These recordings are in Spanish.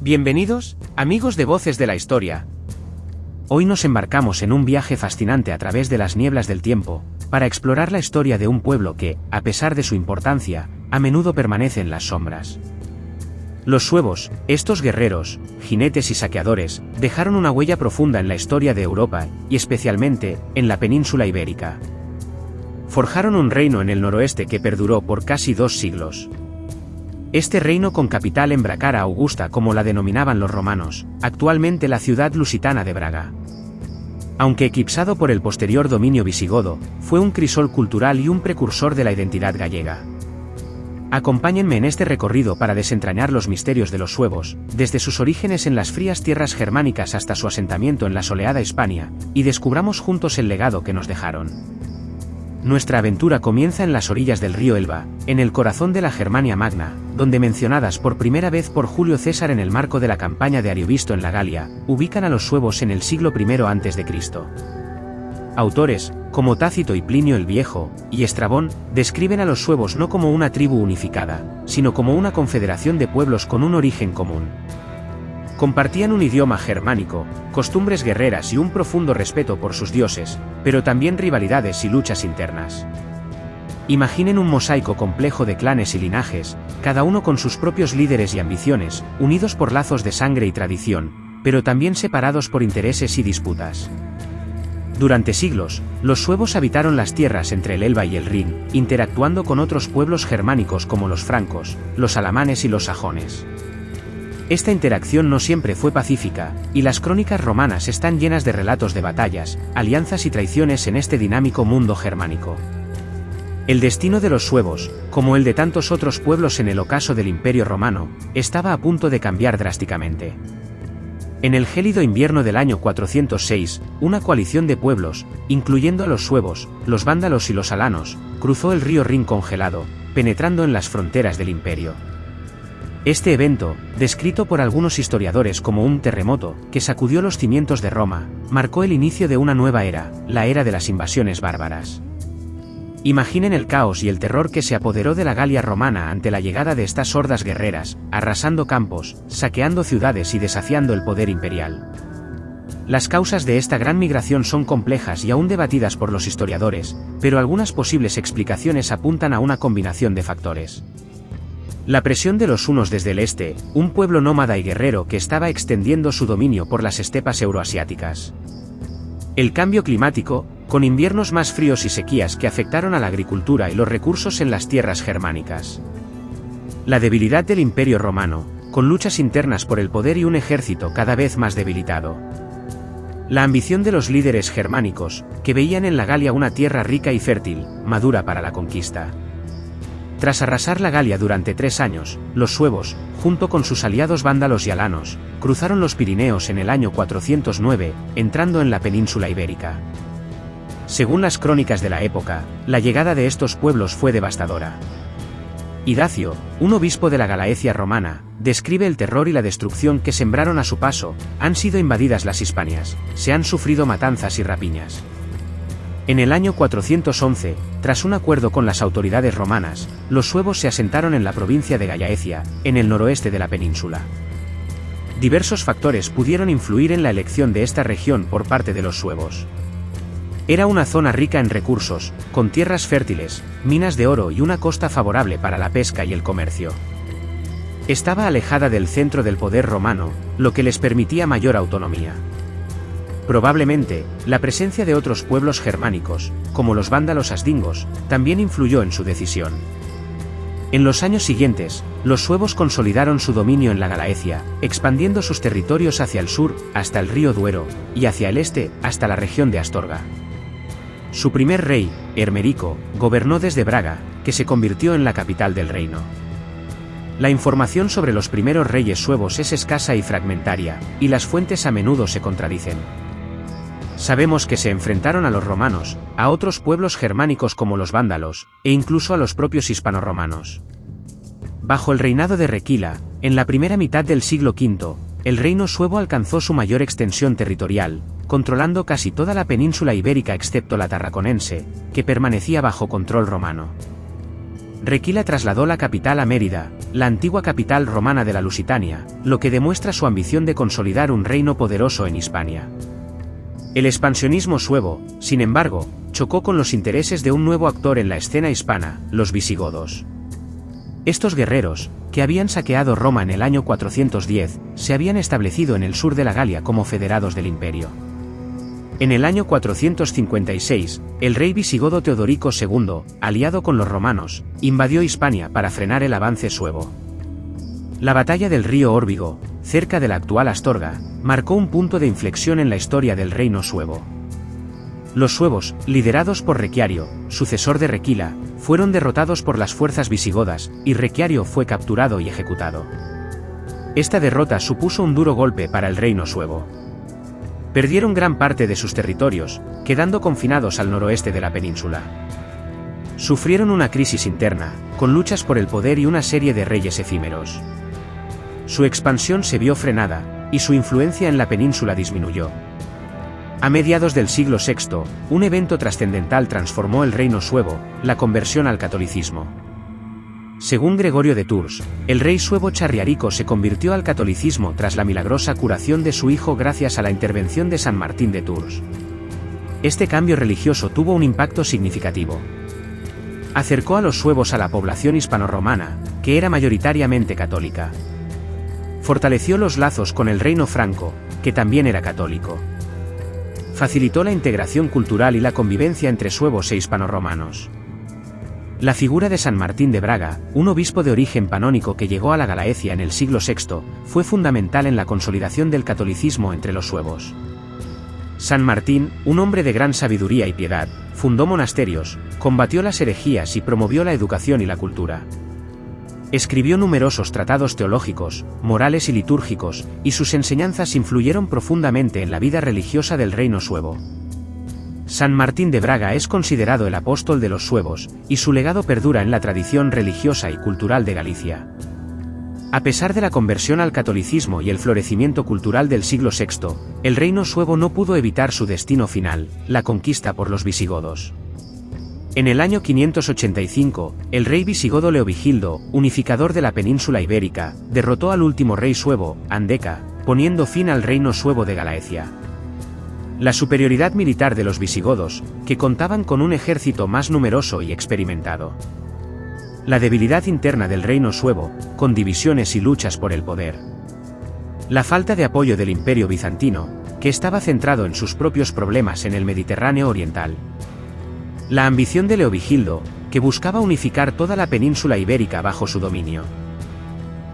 Bienvenidos, amigos de Voces de la Historia. Hoy nos embarcamos en un viaje fascinante a través de las nieblas del tiempo, para explorar la historia de un pueblo que, a pesar de su importancia, a menudo permanece en las sombras. Los suevos, estos guerreros, jinetes y saqueadores, dejaron una huella profunda en la historia de Europa, y especialmente, en la península ibérica. Forjaron un reino en el noroeste que perduró por casi 2 siglos. Este reino con capital en Bracara Augusta, como la denominaban los romanos, actualmente la ciudad lusitana de Braga. Aunque eclipsado por el posterior dominio visigodo, fue un crisol cultural y un precursor de la identidad gallega. Acompáñenme en este recorrido para desentrañar los misterios de los suevos, desde sus orígenes en las frías tierras germánicas hasta su asentamiento en la soleada Hispania, y descubramos juntos el legado que nos dejaron. Nuestra aventura comienza en las orillas del río Elba, en el corazón de la Germania Magna, donde mencionadas por primera vez por Julio César en el marco de la campaña de Ariovisto en la Galia, ubican a los suevos en el siglo I a.C. Autores, como Tácito y Plinio el Viejo, y Estrabón, describen a los suevos no como una tribu unificada, sino como una confederación de pueblos con un origen común. Compartían un idioma germánico, costumbres guerreras y un profundo respeto por sus dioses, pero también rivalidades y luchas internas. Imaginen un mosaico complejo de clanes y linajes, cada uno con sus propios líderes y ambiciones, unidos por lazos de sangre y tradición, pero también separados por intereses y disputas. Durante siglos, los suevos habitaron las tierras entre el Elba y el Rin, interactuando con otros pueblos germánicos como los francos, los alamanes y los sajones. Esta interacción no siempre fue pacífica, y las crónicas romanas están llenas de relatos de batallas, alianzas y traiciones en este dinámico mundo germánico. El destino de los suevos, como el de tantos otros pueblos en el ocaso del Imperio Romano, estaba a punto de cambiar drásticamente. En el gélido invierno del año 406, una coalición de pueblos, incluyendo a los suevos, los vándalos y los alanos, cruzó el río Rin congelado, penetrando en las fronteras del imperio. Este evento, descrito por algunos historiadores como un terremoto que sacudió los cimientos de Roma, marcó el inicio de una nueva era, la era de las invasiones bárbaras. Imaginen el caos y el terror que se apoderó de la Galia romana ante la llegada de estas hordas guerreras, arrasando campos, saqueando ciudades y desafiando el poder imperial. Las causas de esta gran migración son complejas y aún debatidas por los historiadores, pero algunas posibles explicaciones apuntan a una combinación de factores. La presión de los hunos desde el este, un pueblo nómada y guerrero que estaba extendiendo su dominio por las estepas euroasiáticas. El cambio climático, con inviernos más fríos y sequías que afectaron a la agricultura y los recursos en las tierras germánicas. La debilidad del Imperio Romano, con luchas internas por el poder y un ejército cada vez más debilitado. La ambición de los líderes germánicos, que veían en la Galia una tierra rica y fértil, madura para la conquista. Tras arrasar la Galia durante 3 años, los suevos, junto con sus aliados vándalos y alanos, cruzaron los Pirineos en el año 409, entrando en la península ibérica. Según las crónicas de la época, la llegada de estos pueblos fue devastadora. Idacio, un obispo de la Galaecia romana, describe el terror y la destrucción que sembraron a su paso. Han sido invadidas las Hispanias, se han sufrido matanzas y rapiñas. En el año 411, tras un acuerdo con las autoridades romanas, los suevos se asentaron en la provincia de Gallaecia, en el noroeste de la península. Diversos factores pudieron influir en la elección de esta región por parte de los suevos. Era una zona rica en recursos, con tierras fértiles, minas de oro y una costa favorable para la pesca y el comercio. Estaba alejada del centro del poder romano, lo que les permitía mayor autonomía. Probablemente, la presencia de otros pueblos germánicos, como los vándalos asdingos, también influyó en su decisión. En los años siguientes, los suevos consolidaron su dominio en la Galaecia, expandiendo sus territorios hacia el sur, hasta el río Duero, y hacia el este, hasta la región de Astorga. Su primer rey, Hermerico, gobernó desde Braga, que se convirtió en la capital del reino. La información sobre los primeros reyes suevos es escasa y fragmentaria, y las fuentes a menudo se contradicen. Sabemos que se enfrentaron a los romanos, a otros pueblos germánicos como los vándalos, e incluso a los propios hispanoromanos. Bajo el reinado de Requila, en la primera mitad del siglo V, el reino suevo alcanzó su mayor extensión territorial, controlando casi toda la península ibérica excepto la tarraconense, que permanecía bajo control romano. Requila trasladó la capital a Mérida, la antigua capital romana de la Lusitania, lo que demuestra su ambición de consolidar un reino poderoso en Hispania. El expansionismo suevo, sin embargo, chocó con los intereses de un nuevo actor en la escena hispana, los visigodos. Estos guerreros, que habían saqueado Roma en el año 410, se habían establecido en el sur de la Galia como federados del imperio. En el año 456, el rey visigodo Teodorico II, aliado con los romanos, invadió Hispania para frenar el avance suevo. La batalla del río Órbigo, cerca de la actual Astorga, marcó un punto de inflexión en la historia del reino suevo. Los suevos, liderados por Requiario, sucesor de Requila, fueron derrotados por las fuerzas visigodas, y Requiario fue capturado y ejecutado. Esta derrota supuso un duro golpe para el reino suevo. Perdieron gran parte de sus territorios, quedando confinados al noroeste de la península. Sufrieron una crisis interna, con luchas por el poder y una serie de reyes efímeros. Su expansión se vio frenada, y su influencia en la península disminuyó. A mediados del siglo VI, un evento trascendental transformó el reino suevo, la conversión al catolicismo. Según Gregorio de Tours, el rey suevo Charriarico se convirtió al catolicismo tras la milagrosa curación de su hijo gracias a la intervención de San Martín de Tours. Este cambio religioso tuvo un impacto significativo. Acercó a los suevos a la población hispanorromana, que era mayoritariamente católica. Fortaleció los lazos con el reino franco, que también era católico. Facilitó la integración cultural y la convivencia entre suevos e hispanorromanos. La figura de San Martín de Braga, un obispo de origen panónico que llegó a la Galaecia en el siglo VI, fue fundamental en la consolidación del catolicismo entre los suevos. San Martín, un hombre de gran sabiduría y piedad, fundó monasterios, combatió las herejías y promovió la educación y la cultura. Escribió numerosos tratados teológicos, morales y litúrgicos, y sus enseñanzas influyeron profundamente en la vida religiosa del reino suevo. San Martín de Braga es considerado el apóstol de los suevos, y su legado perdura en la tradición religiosa y cultural de Galicia. A pesar de la conversión al catolicismo y el florecimiento cultural del siglo VI, el reino suevo no pudo evitar su destino final, la conquista por los visigodos. En el año 585, el rey visigodo Leovigildo, unificador de la península ibérica, derrotó al último rey suevo, Andeca, poniendo fin al reino suevo de Galaecia. La superioridad militar de los visigodos, que contaban con un ejército más numeroso y experimentado. La debilidad interna del reino suevo, con divisiones y luchas por el poder. La falta de apoyo del imperio bizantino, que estaba centrado en sus propios problemas en el Mediterráneo oriental. La ambición de Leovigildo, que buscaba unificar toda la península ibérica bajo su dominio.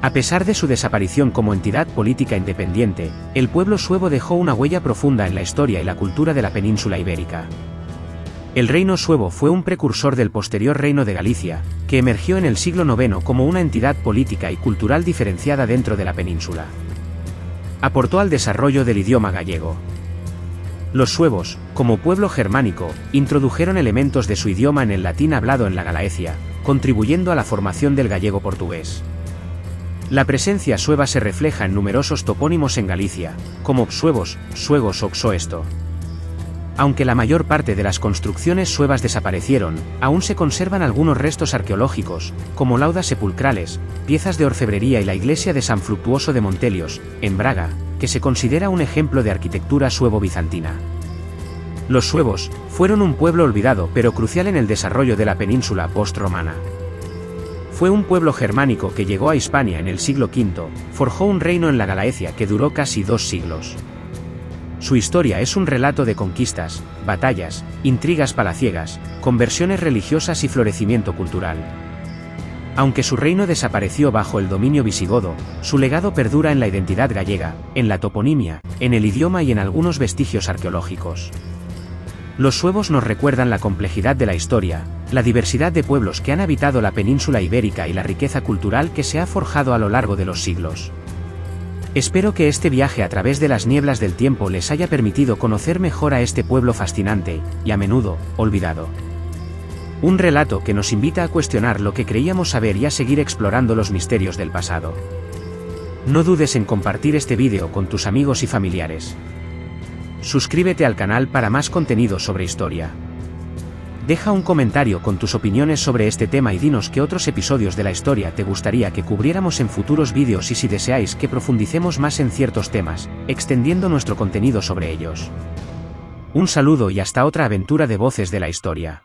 A pesar de su desaparición como entidad política independiente, el pueblo suevo dejó una huella profunda en la historia y la cultura de la península ibérica. El reino suevo fue un precursor del posterior reino de Galicia, que emergió en el siglo IX como una entidad política y cultural diferenciada dentro de la península. Aportó al desarrollo del idioma gallego. Los suevos, como pueblo germánico, introdujeron elementos de su idioma en el latín hablado en la Galaecia, contribuyendo a la formación del gallego portugués. La presencia sueva se refleja en numerosos topónimos en Galicia, como Psuevos, Suegos o Xoesto. Aunque la mayor parte de las construcciones suevas desaparecieron, aún se conservan algunos restos arqueológicos, como laudas sepulcrales, piezas de orfebrería y la iglesia de San Fructuoso de Montelios, en Braga, que se considera un ejemplo de arquitectura suevo-bizantina. Los suevos fueron un pueblo olvidado pero crucial en el desarrollo de la península post-romana. Fue un pueblo germánico que llegó a Hispania en el siglo V, forjó un reino en la Galaecia que duró casi 2 siglos. Su historia es un relato de conquistas, batallas, intrigas palaciegas, conversiones religiosas y florecimiento cultural. Aunque su reino desapareció bajo el dominio visigodo, su legado perdura en la identidad gallega, en la toponimia, en el idioma y en algunos vestigios arqueológicos. Los suevos nos recuerdan la complejidad de la historia, la diversidad de pueblos que han habitado la península ibérica y la riqueza cultural que se ha forjado a lo largo de los siglos. Espero que este viaje a través de las nieblas del tiempo les haya permitido conocer mejor a este pueblo fascinante, y a menudo, olvidado. Un relato que nos invita a cuestionar lo que creíamos saber y a seguir explorando los misterios del pasado. No dudes en compartir este vídeo con tus amigos y familiares. Suscríbete al canal para más contenido sobre historia. Deja un comentario con tus opiniones sobre este tema y dinos qué otros episodios de la historia te gustaría que cubriéramos en futuros vídeos y si deseáis que profundicemos más en ciertos temas, extendiendo nuestro contenido sobre ellos. Un saludo y hasta otra aventura de Voces de la Historia.